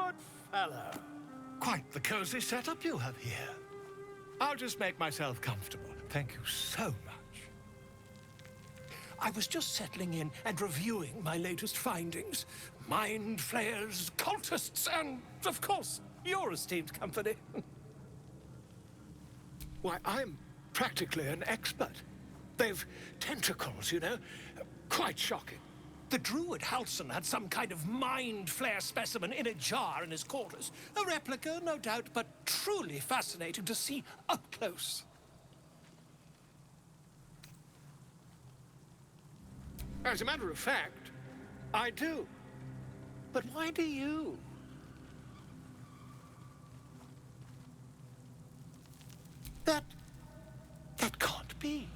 good fellow. Quite the cozy setup you have here. I'll just make myself comfortable. Thank you so much. I was just settling in and reviewing my latest findings. Mind flayers, cultists, and, of course, your esteemed company. Why, I'm practically an expert. They've tentacles, you know. Quite shocking. The druid Halson had some kind of mind flare specimen in a jar in his quarters. A replica, no doubt, but truly fascinating to see up close. As a matter of fact, I do. But why do you? That can't be.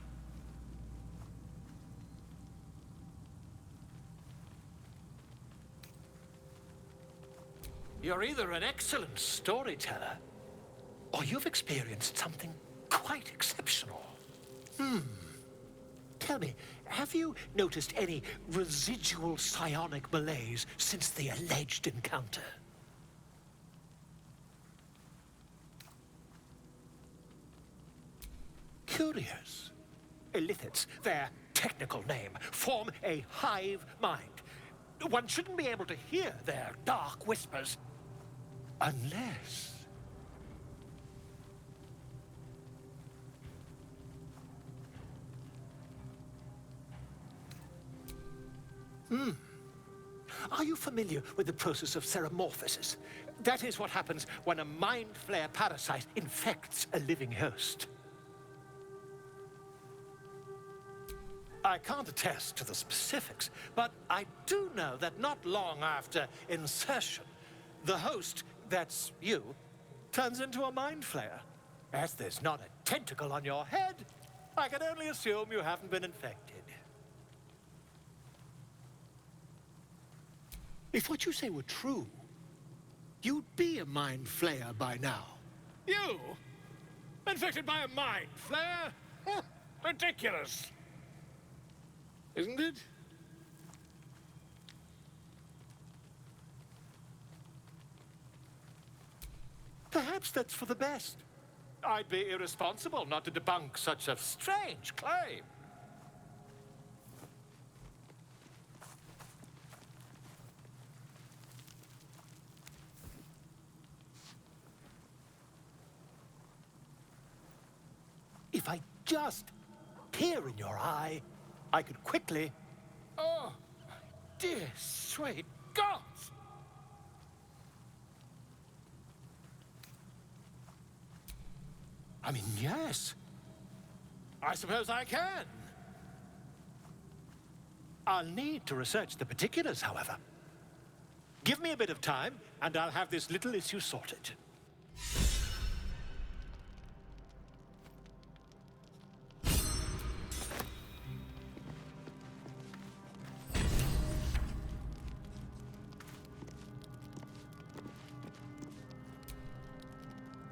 You're either an excellent storyteller, or you've experienced something quite exceptional. Tell me, have you noticed any residual psionic malaise since the alleged encounter? Curious. Illithids, their technical name, form a hive mind. One shouldn't be able to hear their dark whispers unless... Are you familiar with the process of ceremorphosis? That is what happens when a mind flare parasite infects a living host. I can't attest to the specifics, but I do know that not long after insertion, the host, that's you, turns into a mind flayer. As there's not a tentacle on your head, I can only assume you haven't been infected. If what you say were true, you'd be a mind flayer by now. You? Infected by a mind flare? Ridiculous. Isn't it? Perhaps that's for the best. I'd be irresponsible not to debunk such a strange claim. If I just peer in your eye, I could quickly... Oh, dear sweet gods! I mean, yes. I suppose I can. I'll need to research the particulars, however. Give me a bit of time, and I'll have this little issue sorted.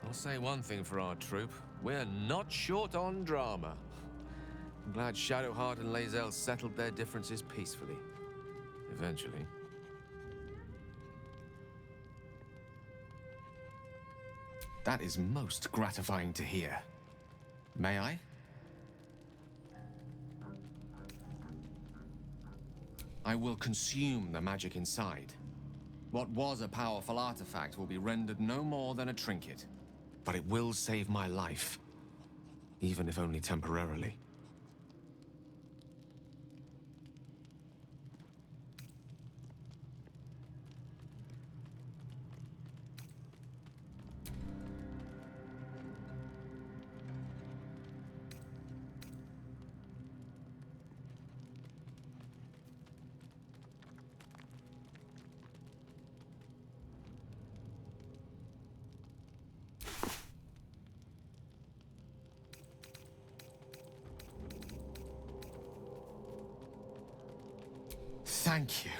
I'll say one thing for our troop. We're not short on drama. I'm glad Shadowheart and Lae'zel settled their differences peacefully. Eventually. That is most gratifying to hear. May I? I will consume the magic inside. What was a powerful artifact will be rendered no more than a trinket. But it will save my life, even if only temporarily. Thank you.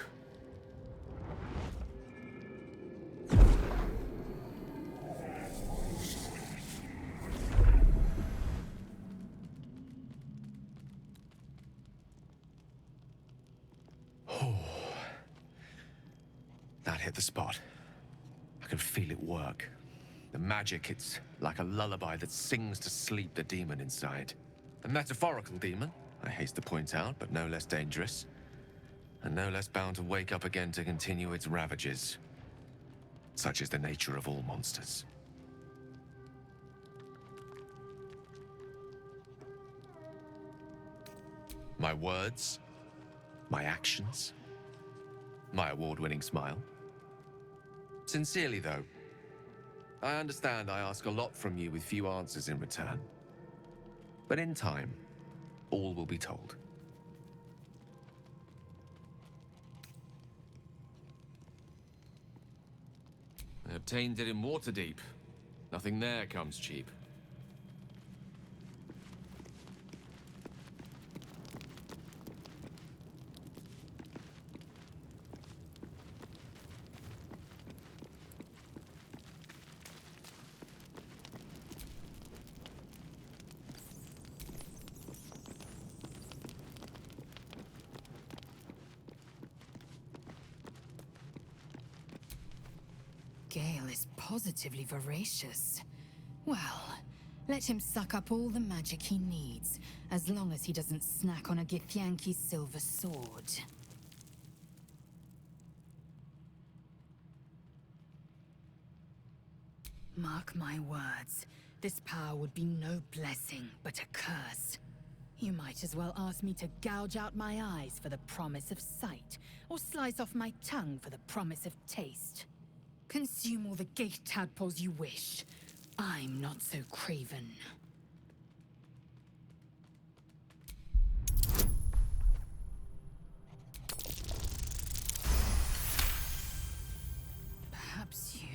Oh. That hit the spot. I can feel it work. The magic, it's like a lullaby that sings to sleep the demon inside. A metaphorical demon, I haste to point out, but no less dangerous. And no less bound to wake up again to continue its ravages. Such is the nature of all monsters. My words, my actions, my award-winning smile. Sincerely, though, I understand I ask a lot from you with few answers in return. But in time, all will be told. I obtained it in Waterdeep. Nothing there comes cheap. Gale is positively voracious. Well, let him suck up all the magic he needs, as long as he doesn't snack on a Githyanki's silver sword. Mark my words, this power would be no blessing, but a curse. You might as well ask me to gouge out my eyes for the promise of sight, or slice off my tongue for the promise of taste. Consume all the gate tadpoles you wish. I'm not so craven. Perhaps you...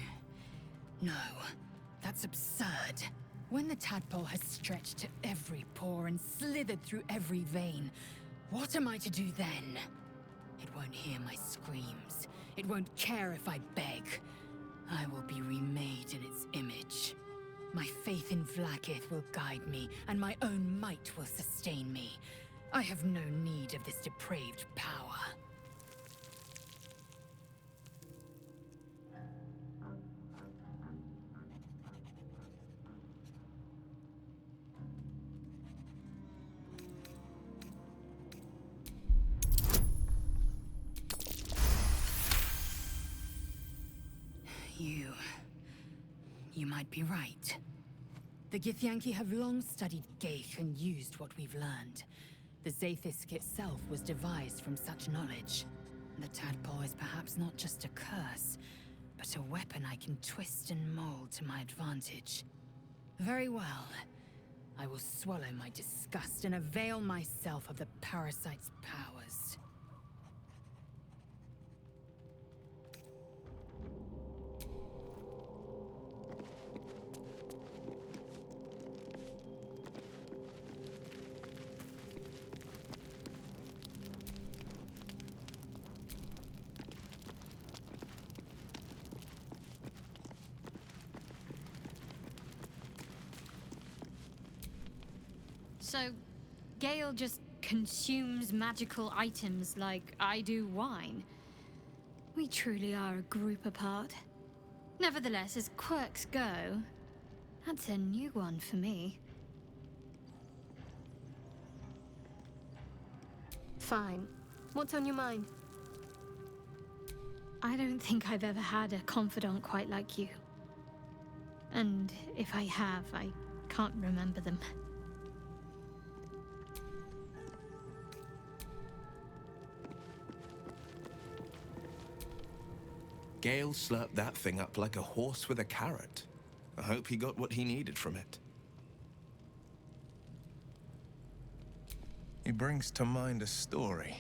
No, that's absurd. When the tadpole has stretched to every pore and slithered through every vein, what am I to do then? It won't hear my screams. It won't care if I beg. I will be remade in its image. My faith in Vlaakith will guide me, and my own might will sustain me. I have no need of this depraved power. You might be right. The Githyanki have long studied Geich and used what we've learned. The Zaithisk itself was devised from such knowledge. The tadpole is perhaps not just a curse, but a weapon I can twist and mold to my advantage. Very well. I will swallow my disgust and avail myself of the parasite's powers. So, Gale just consumes magical items like I do wine. We truly are a group apart. Nevertheless, as quirks go, that's a new one for me. Fine. What's on your mind? I don't think I've ever had a confidant quite like you. And if I have, I can't remember them. Gale slurped that thing up like a horse with a carrot. I hope he got what he needed from it. He brings to mind a story.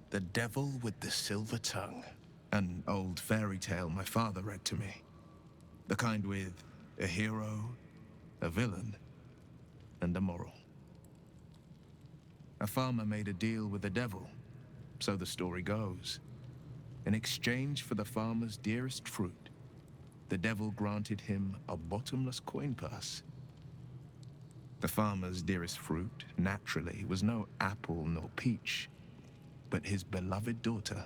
The Devil with the Silver Tongue. An old fairy tale my father read to me. The kind with a hero, a villain, and a moral. A farmer made a deal with the devil, so the story goes. In exchange for the farmer's dearest fruit, the devil granted him a bottomless coin purse. The farmer's dearest fruit, naturally, was no apple nor peach, but his beloved daughter.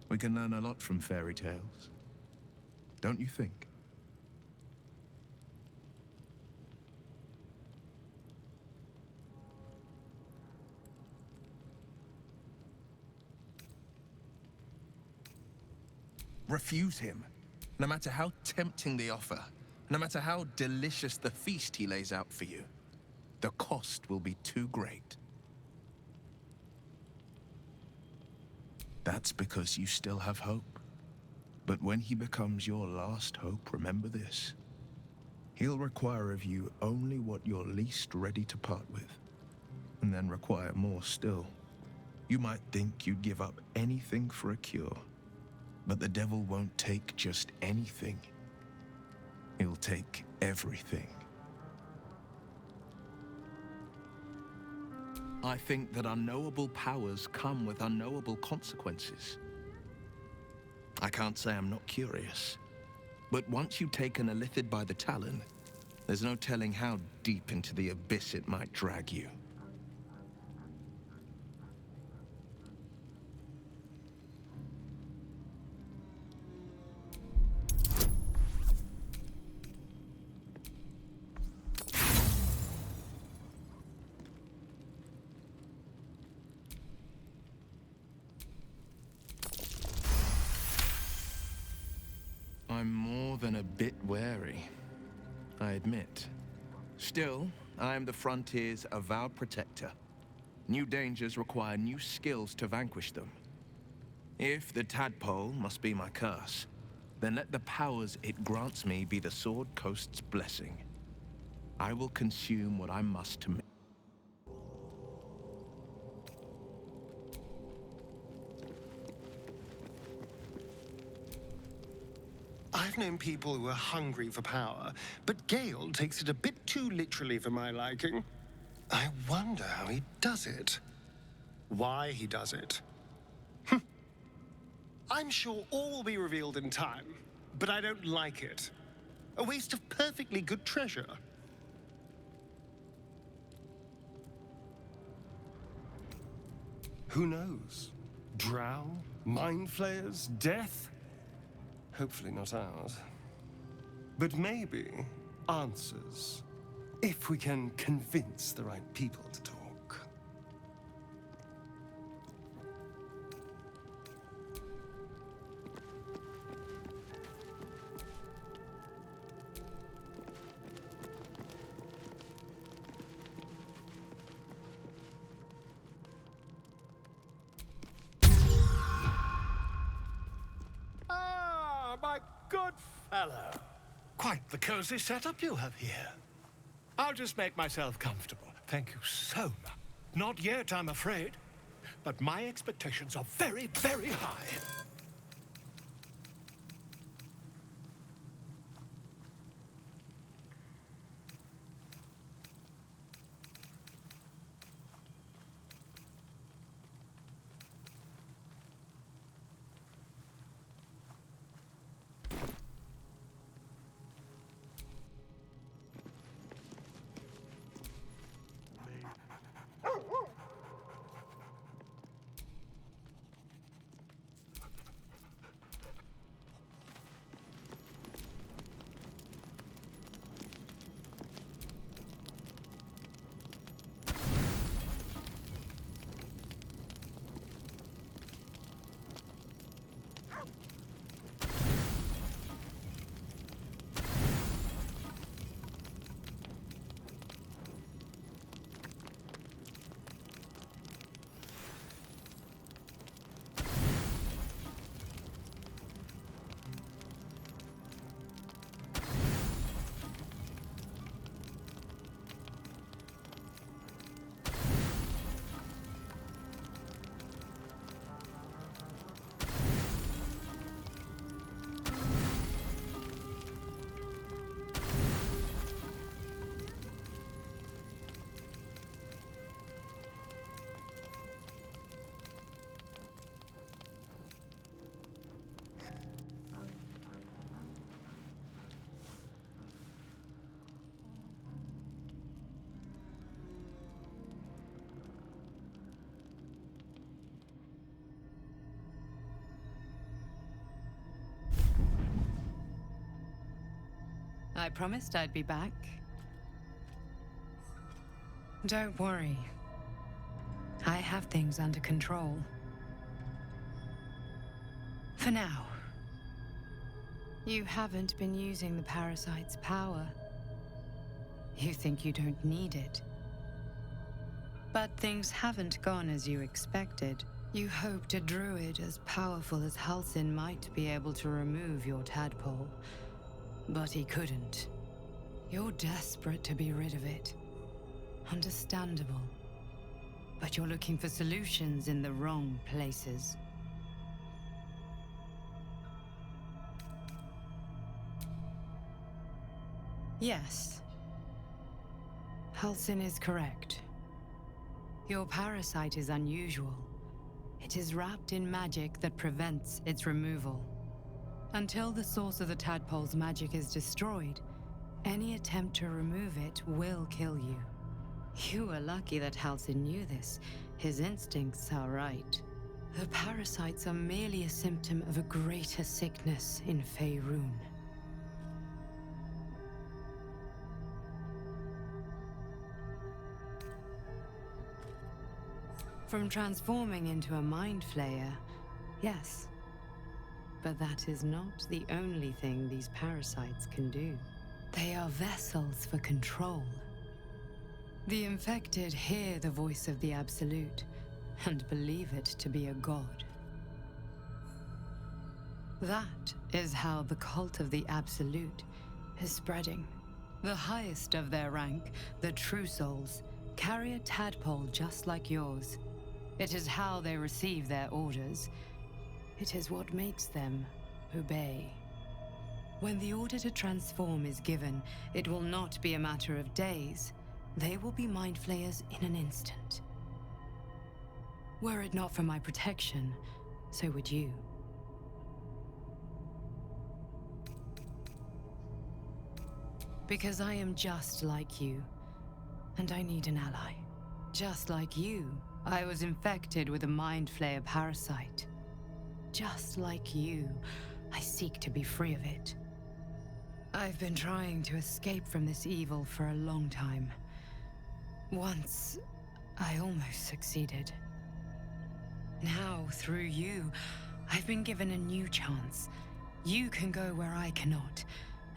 We can learn a lot from fairy tales. don't you think? Refuse him, no matter how tempting the offer, no matter how delicious the feast he lays out for you. The cost will be too great. That's because you still have hope. But when he becomes your last hope, remember this. He'll require of you only what you're least ready to part with, and then require more still. You might think you'd give up anything for a cure, but the devil won't take just anything. He'll take everything. I think that unknowable powers come with unknowable consequences. I can't say I'm not curious, but once you've taken a lithid by the talon, there's no telling how deep into the abyss it might drag you. I'm more than a bit wary, I admit. Still, I am the frontier's avowed protector. New dangers require new skills to vanquish them. If the tadpole must be my curse, then let the powers it grants me be the Sword Coast's blessing. I will consume what I must to make. I've known people who are hungry for power, but Gale takes it a bit too literally for my liking. I wonder how he does it. Why he does it. I'm sure all will be revealed in time, but I don't like it. A waste of perfectly good treasure. Who knows? Drow? Mind flayers? Death? Hopefully not ours. But maybe answers, if we can convince the right people to talk. Ah, my good fellow. Quite the cozy setup you have here. I'll just make myself comfortable. Thank you so much. Not yet, I'm afraid. But my expectations are very, very high. promised I'd be back. Don't worry. I have things under control. For now. You haven't been using the parasite's power. You think you don't need it. But things haven't gone as you expected. You hoped a druid as powerful as Halsin might be able to remove your tadpole. But he couldn't. You're desperate to be rid of it. Understandable. But you're looking for solutions in the wrong places. Yes. Halsin is correct. Your parasite is unusual. It is wrapped in magic that prevents its removal. Until the source of the tadpole's magic is destroyed, any attempt to remove it will kill you. You were lucky that Halsin knew this. His instincts are right. The parasites are merely a symptom of a greater sickness in Faerun. From transforming into a mind flayer, yes. But that is not the only thing these parasites can do. They are vessels for control. The infected hear the voice of the Absolute and believe it to be a god. That is how the cult of the Absolute is spreading. The highest of their rank, the True Souls, carry a tadpole just like yours. It is how they receive their orders. It is what makes them obey. When the order to transform is given, it will not be a matter of days. They will be mind flayers in an instant. Were it not for my protection, so would you. Because I am just like you, and I need an ally. Just like you, I was infected with a mind flayer parasite. Just like you, I seek to be free of it. I've been trying to escape from this evil for a long time. Once, I almost succeeded. Now, through you, I've been given a new chance. You can go where I cannot,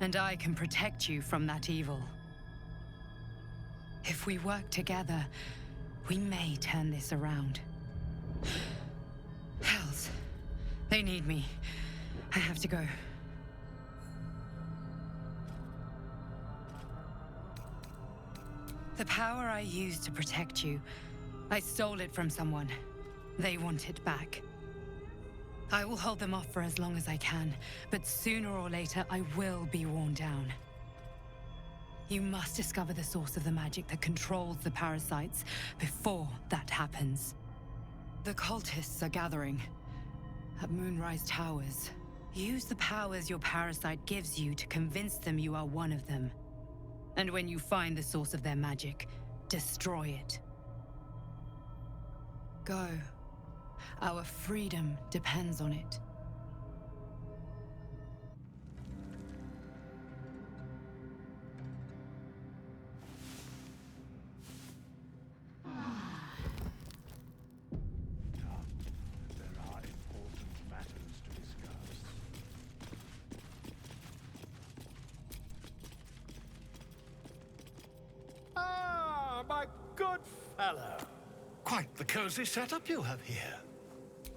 and I can protect you from that evil. If we work together, we may turn this around. Hells, they need me. I have to go. The power I used to protect you, I stole it from someone. They want it back. I will hold them off for as long as I can, but sooner or later I will be worn down. You must discover the source of the magic that controls the parasites before that happens. The cultists are gathering at Moonrise Towers. Use the powers your parasite gives you to convince them you are one of them. And when you find the source of their magic, destroy it. Go. Our freedom depends on it. My good fellow. Quite the cozy setup you have here.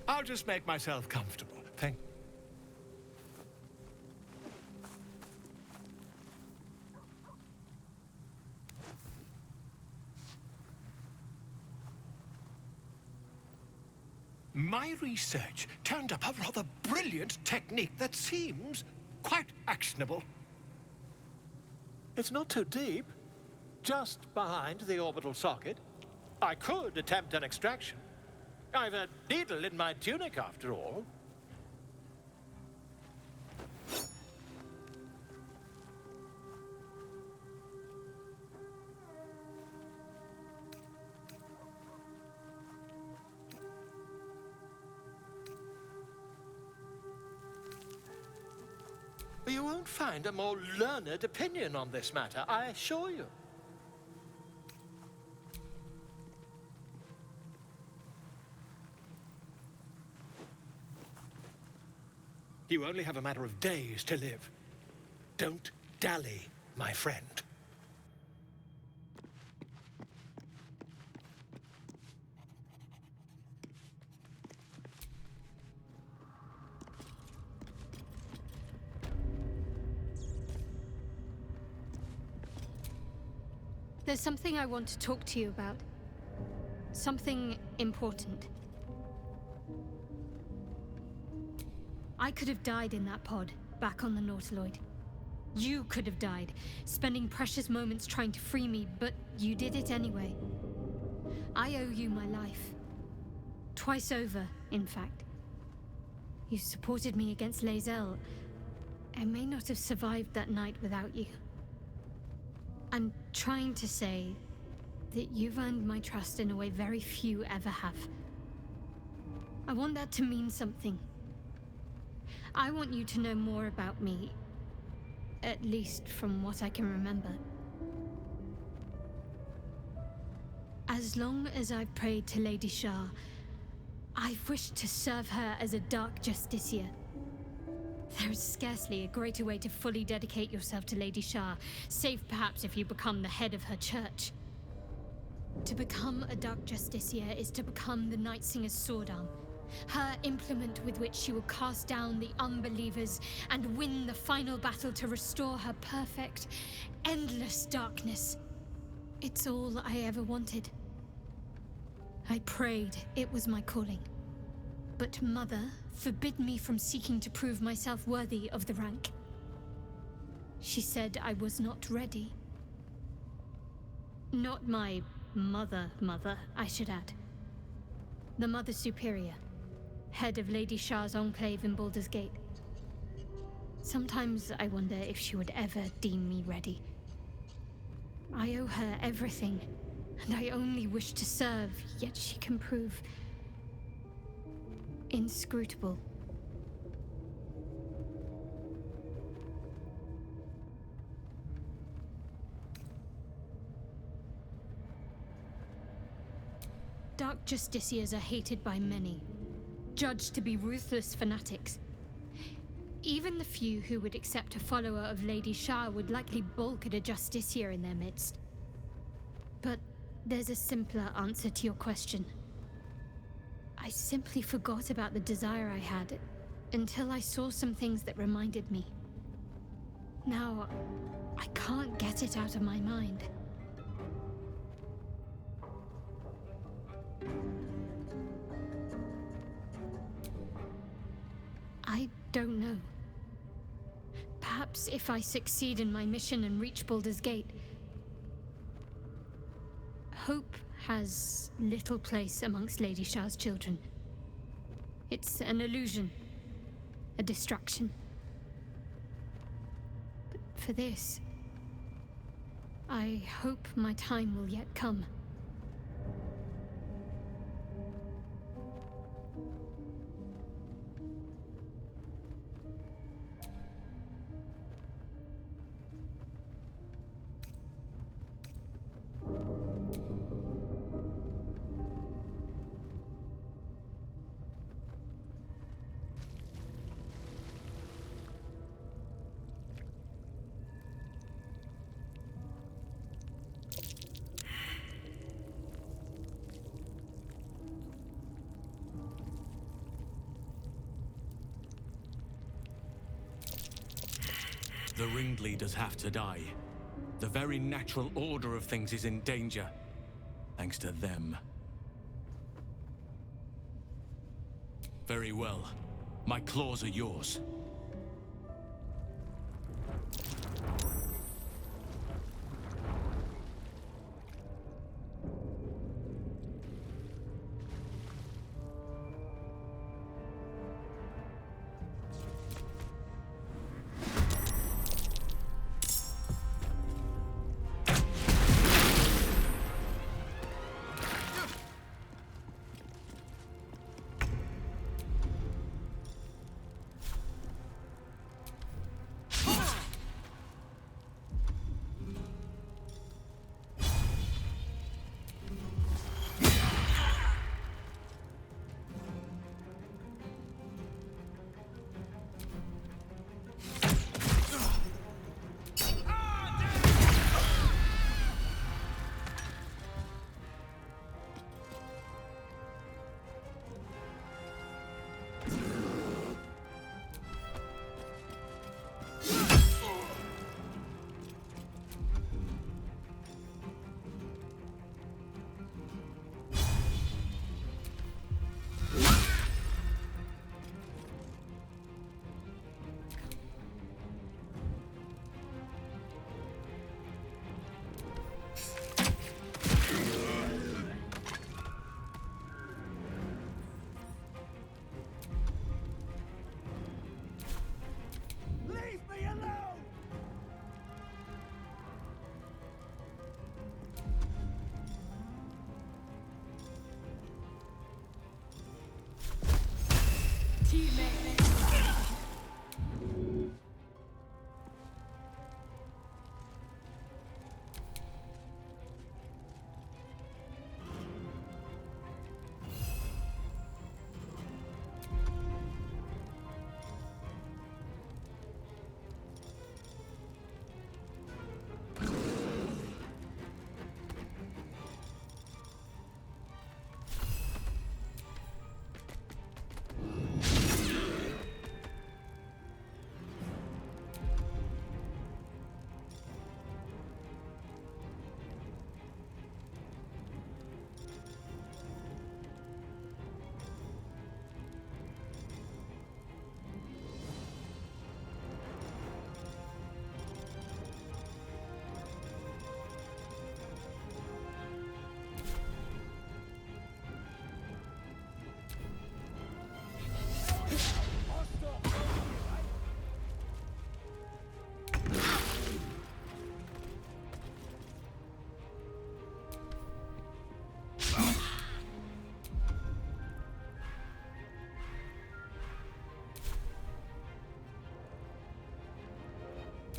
I'll just make myself comfortable. Thank you. My research turned up a rather brilliant technique that seems quite actionable. It's not too deep. Just behind the orbital socket. I could attempt an extraction. I've a needle in my tunic, after all. Are you won't find a more learned opinion on this matter, I assure you. You only have a matter of days to live. Don't dally, my friend. There's something I want to talk to you about. Something important. I could have died in that pod, back on the Nautiloid. You could have died, spending precious moments trying to free me, but you did it anyway. I owe you my life. Twice over, in fact. You supported me against Lae'zel. I may not have survived that night without you. I'm trying to say that you've earned my trust in a way very few ever have. I want that to mean something. I want you to know more about me, at least from what I can remember. As long as I've prayed to Lady Shar, I've wished to serve her as a Dark Justiciar. There is scarcely a greater way to fully dedicate yourself to Lady Shar, save perhaps if you become the head of her church. To become a Dark Justiciar is to become the Night Singer's sword arm, her implement with which she will cast down the unbelievers and win the final battle to restore her perfect, endless darkness. It's all I ever wanted. I prayed it was my calling. But Mother forbid me from seeking to prove myself worthy of the rank. She said I was not ready. Not my mother, I should add. The Mother Superior, head of Lady Shar's enclave in Baldur's Gate. Sometimes I wonder if she would ever deem me ready. I owe her everything, and I only wish to serve, yet she can prove inscrutable. Dark Justiciars are hated by many, judged to be ruthless fanatics. Even the few who would accept a follower of Lady Shar would likely balk at a Justiciar in their midst. But there's a simpler answer to your question. I simply forgot about the desire I had until I saw some things that reminded me. Now, I can't get it out of my mind. I don't know. Perhaps if I succeed in my mission and reach Baldur's Gate, hope has little place amongst Lady Shar's children. It's an illusion, a distraction. But for this, I hope my time will yet come. The ringleaders have to die. The very natural order of things is in danger, thanks to them. Very well. My claws are yours.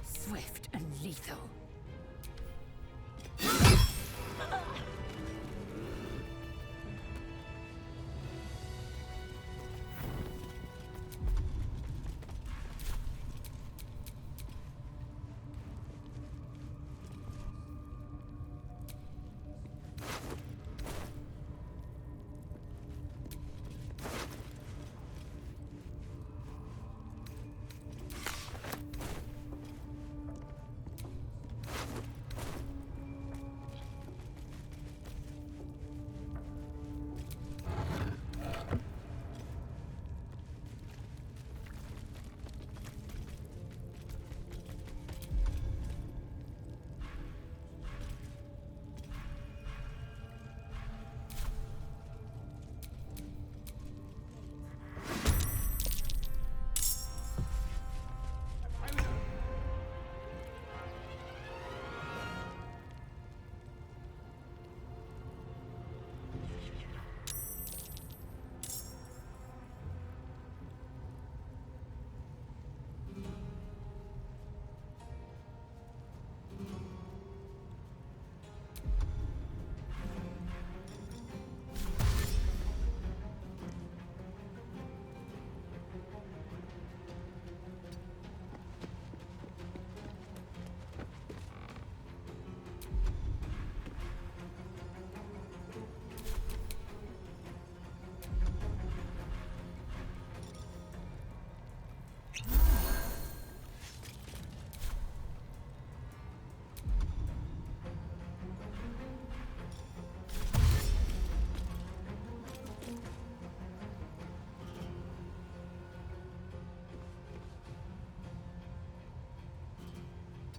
Swift and lethal.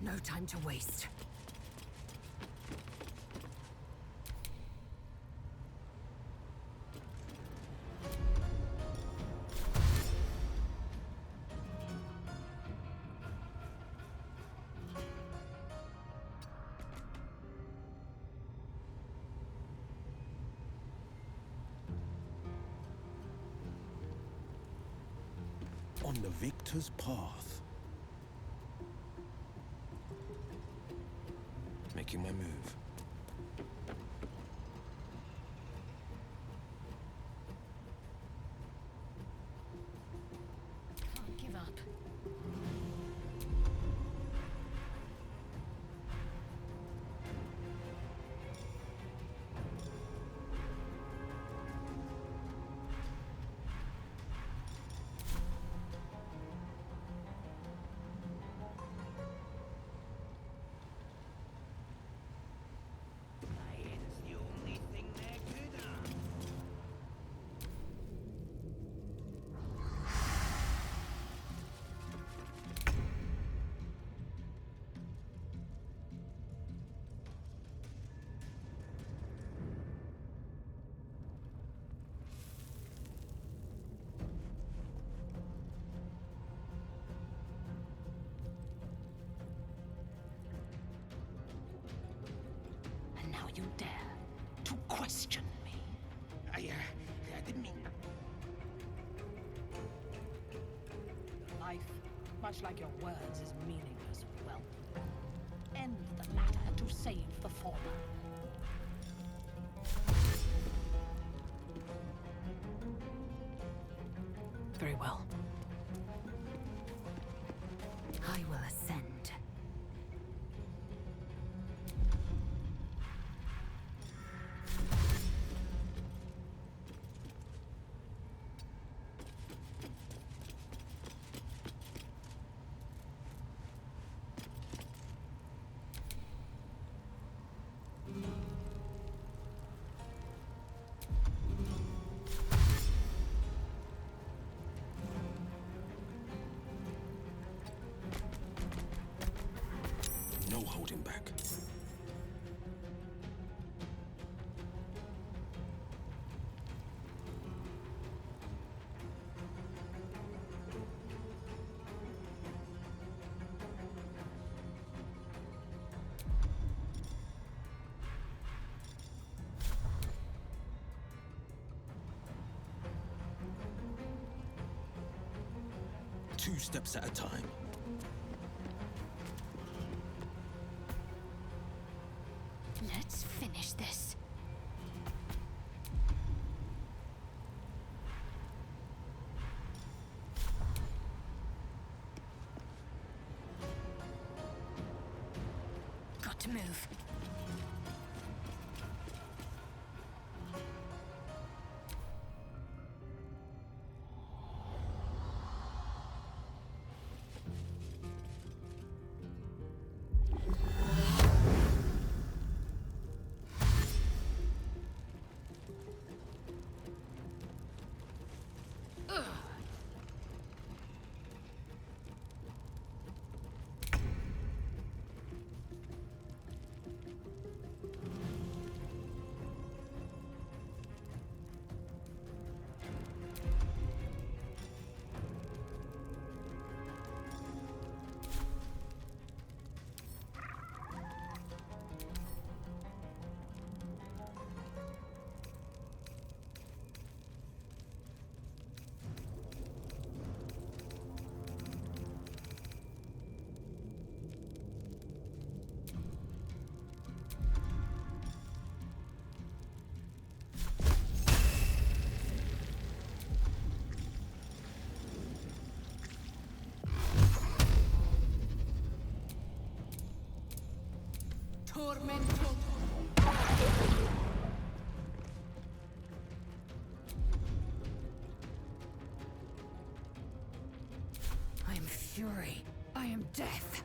No time to waste. On the victor's path. Making my move. Can't give up. And now you dare to question me. I didn't mean... much like your words is meaningless. Well, end the latter to save the former. Very well. I will ascend. No holding back. Two steps at a time. Let's finish this. Got to move. Tormento. I am fury. I am death.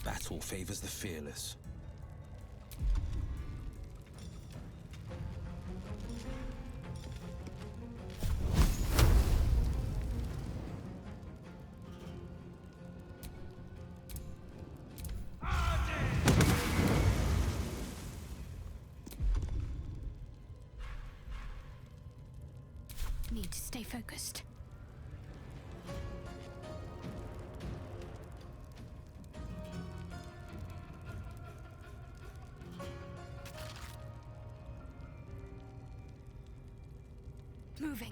Battle favors the fearless. Need to stay focused. Moving.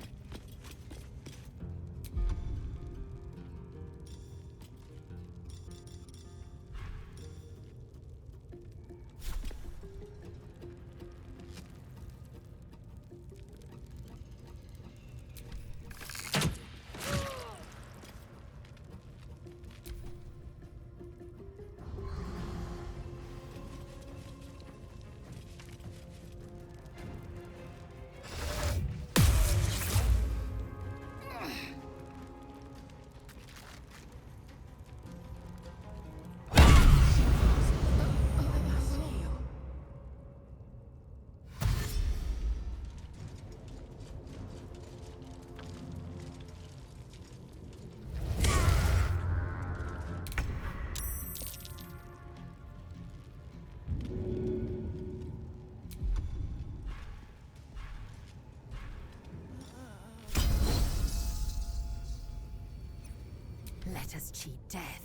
let us cheat death.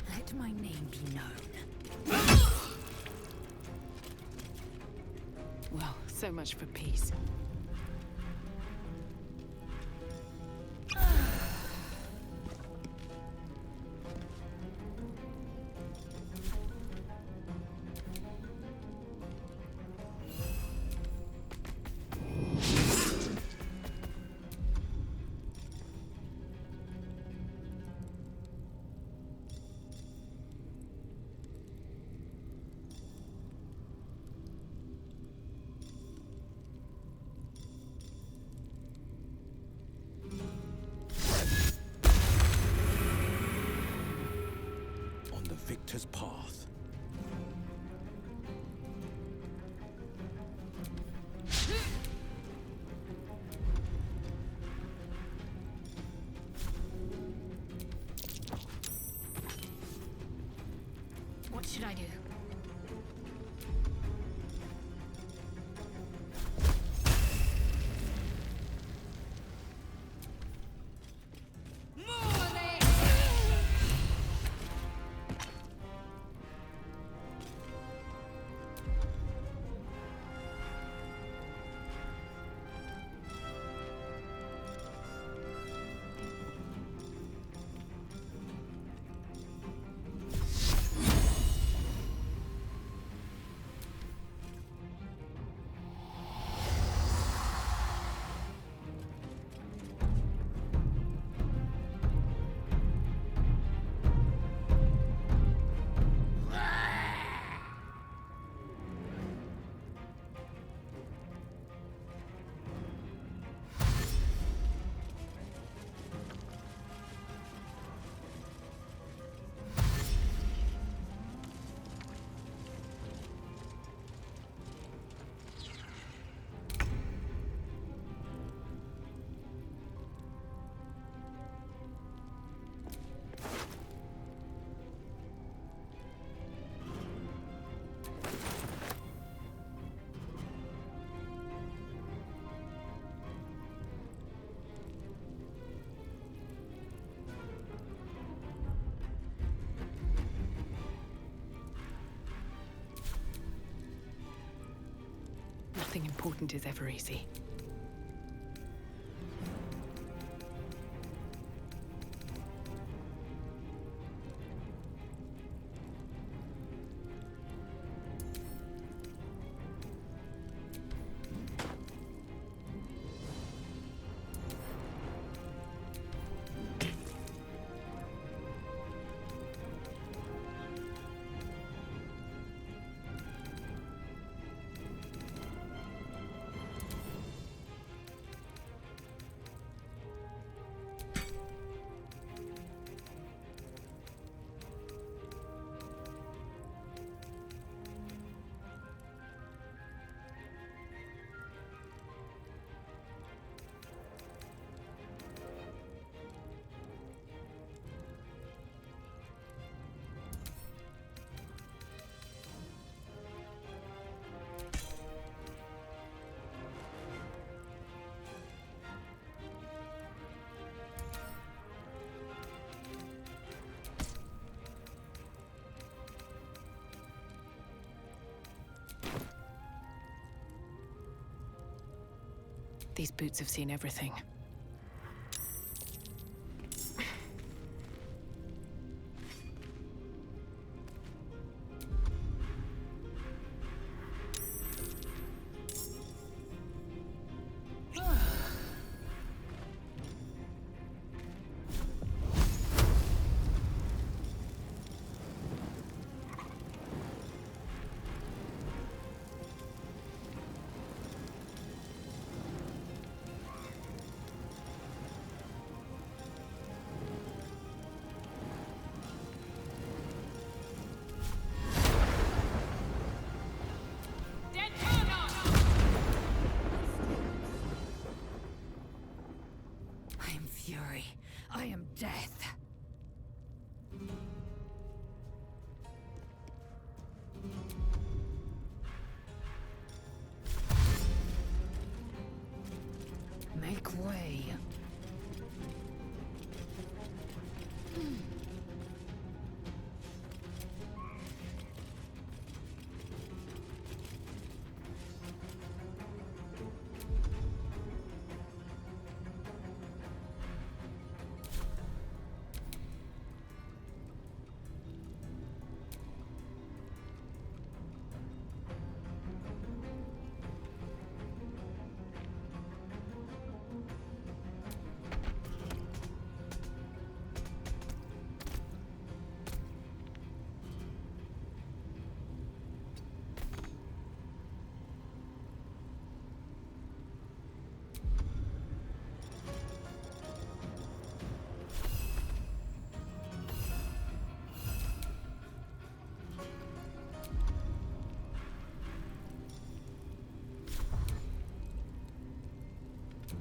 Let my name be known. Well, so much for peace. Victor's path. What should I do? Nothing important is ever easy. These boots have seen everything. way.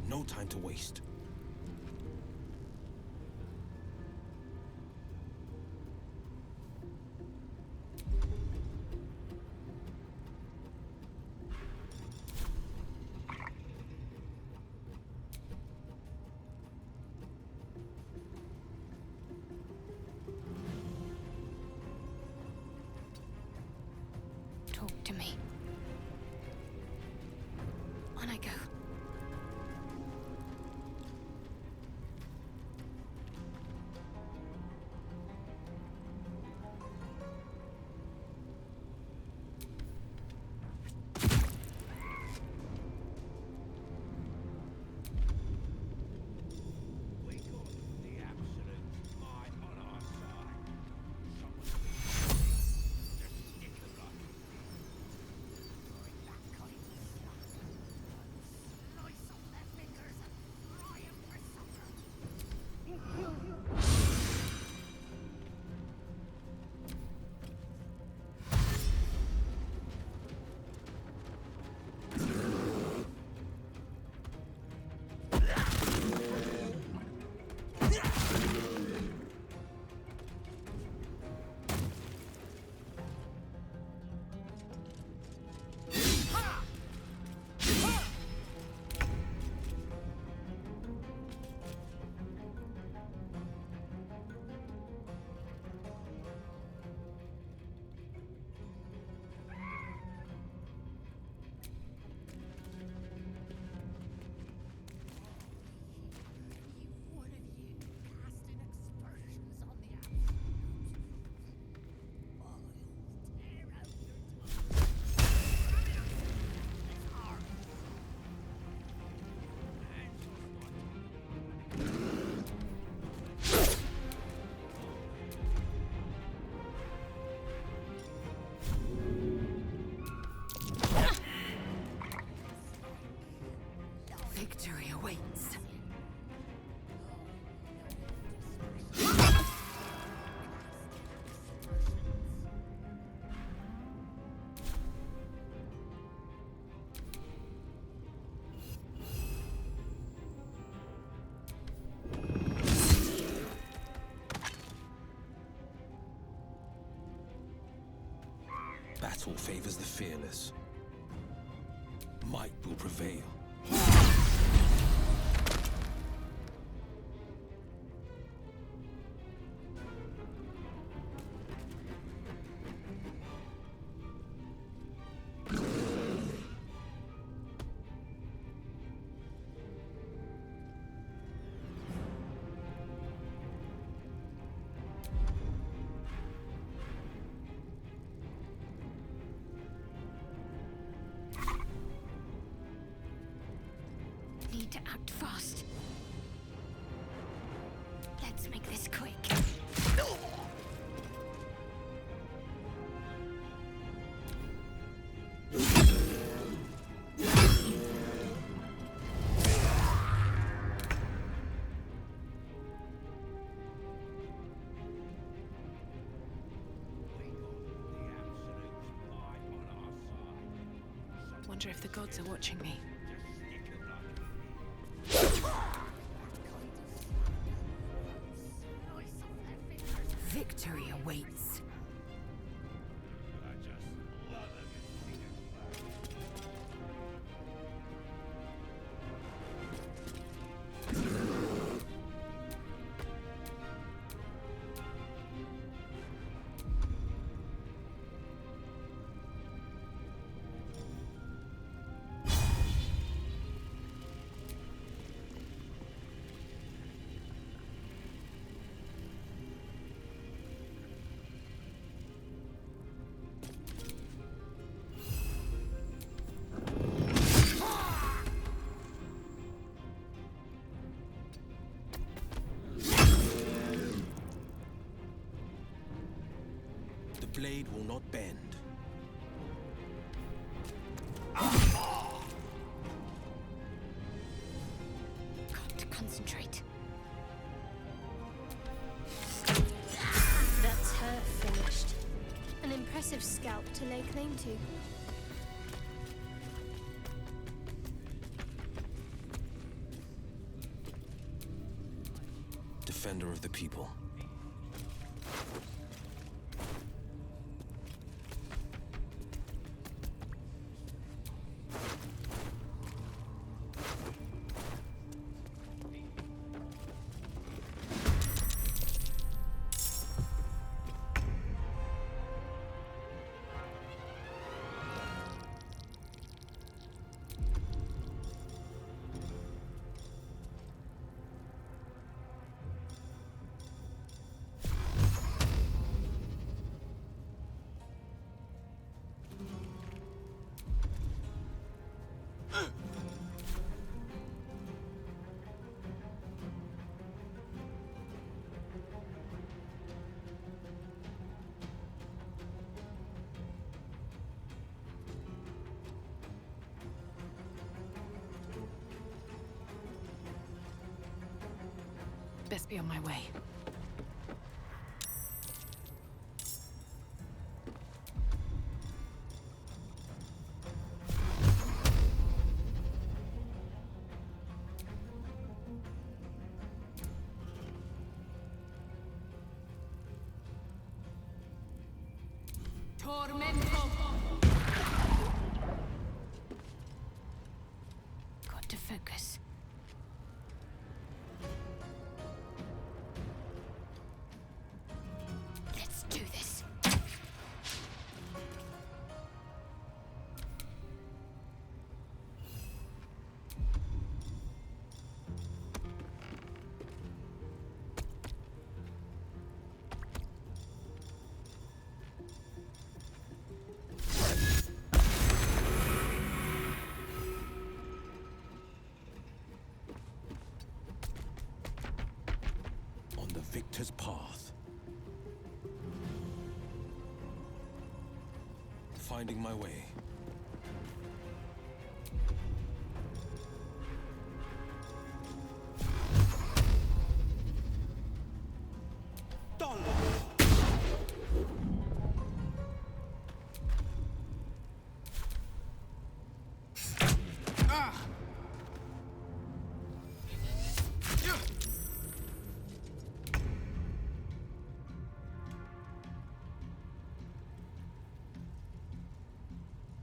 No time to waste. Talk to me. On I go. Victory awaits. Battle favors the fearless. Might will prevail. Need to act fast. Let's make this quick. Wonder if the gods are watching me. Victory awaits. blade will not bend. Got to concentrate. That's her finished. An impressive scalp to lay claim to. Defender of the people. Best be on my way. Got to focus. Let's do this. On the victor's path. Finding my way.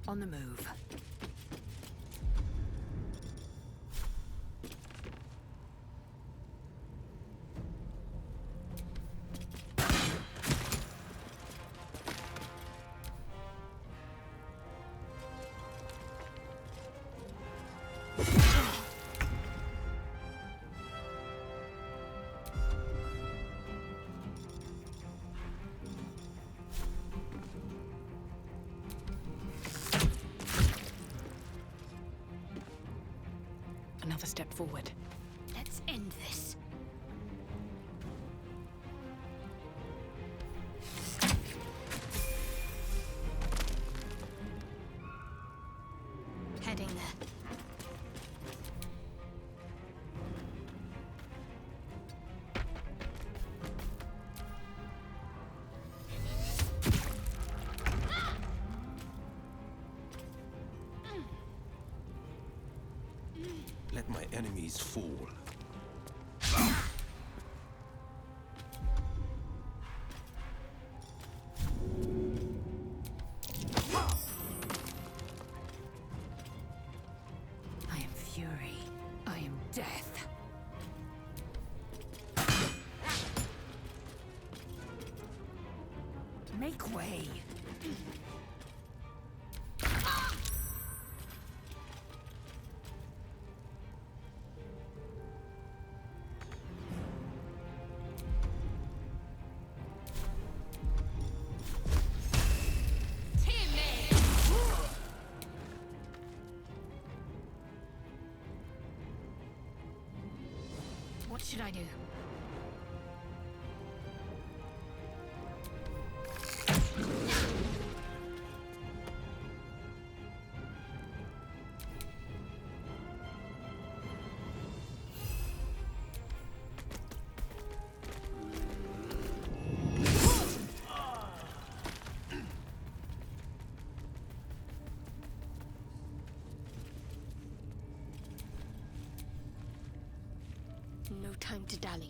On the move. Another step forward. Let's end this. Heading there. Let my enemies fall. I am fury. I am death. Make way. What should I do? No time to dally.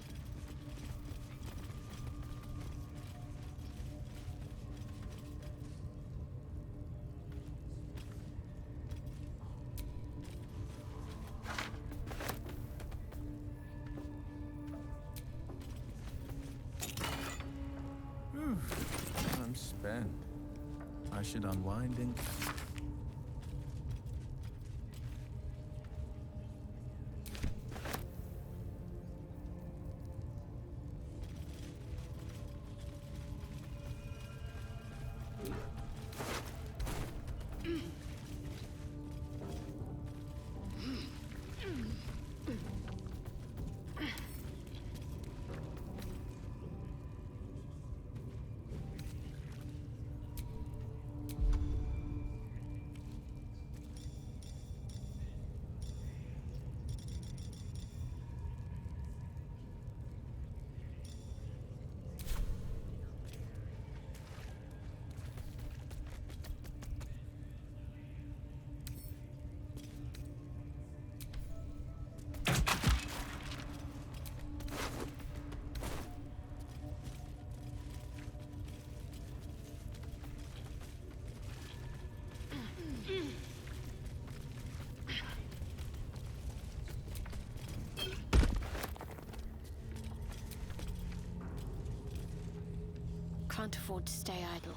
I'm spent. I should unwind and... Can't afford to stay idle.